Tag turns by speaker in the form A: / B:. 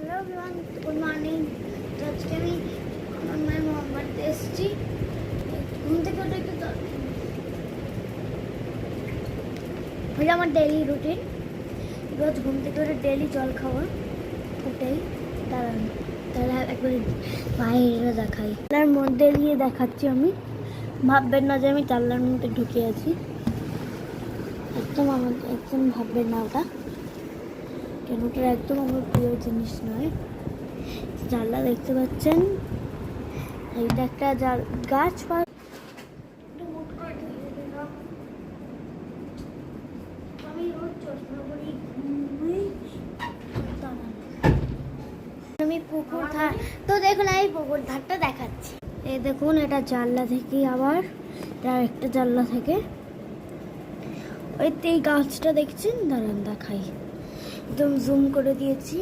A: Hello everyone, good morning. তো আজকে আমি আমার মায়ের বাড়িতে এসেছি। ঘুম থেকে উঠে একটু এটা আমার ডেইলি রুটিন। রোজ ঘুম থেকে উঠে ডেইলি জল খাওয়া। ওটাই দাঁড়ান, তাহলে একবার বাইরে দেখাই। তার মধ্যে দিয়ে দেখাচ্ছি আমি। ভাববেন না যে আমি জানলার মধ্যে ঢুকে আছি, একদম ভাববেন না ওটা, কেন ওটা একদম আমার প্রিয় জিনিস নয়। জানলা দেখতে পাচ্ছেন, এইটা একটা গাছ বা আমি পুকুর ধার, তো দেখুন আমি পুকুর ধারটা দেখাচ্ছি। এই দেখুন, এটা জানলা থেকে, আবার তার একটা জানলা থেকে ওই গাছটা দেখছেন, দাঁড়ান দেখাই, একদম জুম করে দিয়েছি।